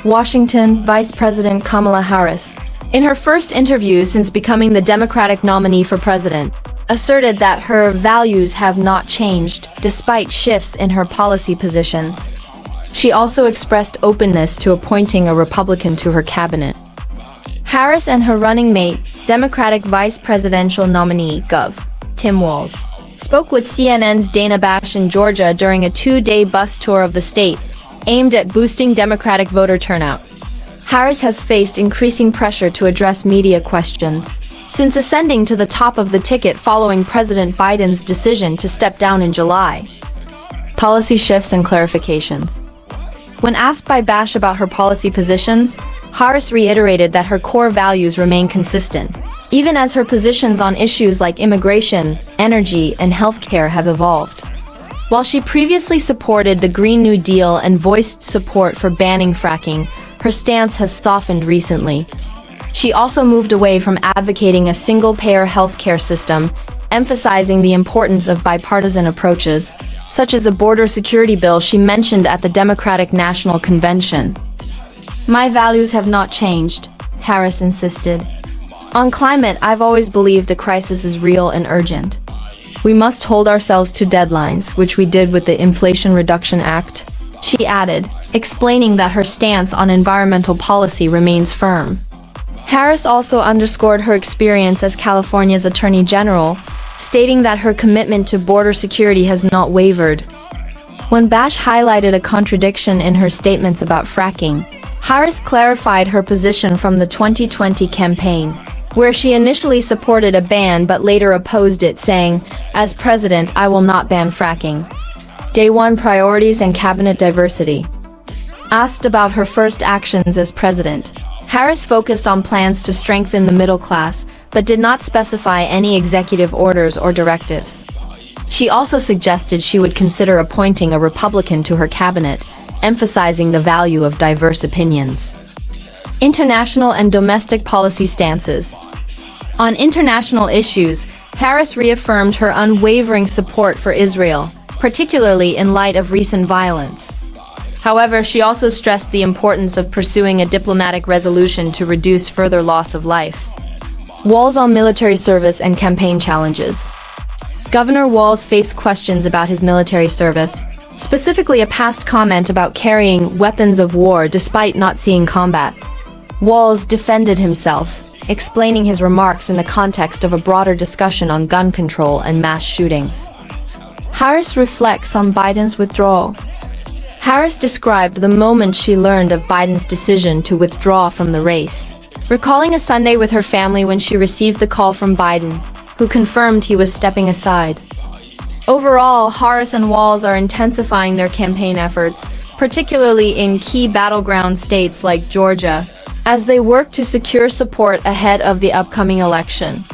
Washington, Vice President Kamala Harris, in her first interview since becoming the Democratic nominee for president, asserted that her values have not changed despite shifts in her policy positions. She also expressed openness to appointing a Republican to her cabinet. Harris and her running mate, Democratic vice presidential nominee Gov. Tim Walz, spoke with CNN's Dana Bash in Georgia during a two-day bus tour of the state, aimed at boosting Democratic voter turnout. Harris has faced increasing pressure to address media questions since ascending to the top of the ticket following President Biden's decision to step down in July. Policy shifts and clarifications. When asked by Bash about her policy positions, Harris reiterated that her core values remain consistent, even as her positions on issues like immigration, energy, and healthcare have evolved. While she previously supported the Green New Deal and voiced support for banning fracking, her stance has softened recently. She also moved away from advocating a single-payer healthcare system, emphasizing the importance of bipartisan approaches, such as a border security bill she mentioned at the Democratic National Convention. "My values have not changed," Harris insisted. "On climate, I've always believed the crisis is real and urgent. We must hold ourselves to deadlines, which we did with the Inflation Reduction Act," she added, explaining that her stance on environmental policy remains firm. Harris also underscored her experience as California's Attorney General, stating that her commitment to border security has not wavered. When Bash highlighted a contradiction in her statements about fracking, Harris clarified her position from the 2020 campaign, where she initially supported a ban but later opposed it, saying, "As president, I will not ban fracking." Day 1 priorities and cabinet diversity. Asked about her first actions as president, Harris focused on plans to strengthen the middle class, but did not specify any executive orders or directives. She also suggested she would consider appointing a Republican to her cabinet, emphasizing the value of diverse opinions. International and domestic policy stances. On international issues, Harris reaffirmed her unwavering support for Israel, particularly in light of recent violence. However, she also stressed the importance of pursuing a diplomatic resolution to reduce further loss of life. Walz on military service and campaign challenges. Governor Walz faced questions about his military service, specifically a past comment about carrying weapons of war despite not seeing combat. Walz defended himself, explaining his remarks in the context of a broader discussion on gun control and mass shootings. Harris reflects on Biden's withdrawal. Harris described the moment she learned of Biden's decision to withdraw from the race, recalling a Sunday with her family when she received the call from Biden, who confirmed he was stepping aside. Overall, Harris and Walz are intensifying their campaign efforts, particularly in key battleground states like Georgia, as they work to secure support ahead of the upcoming election.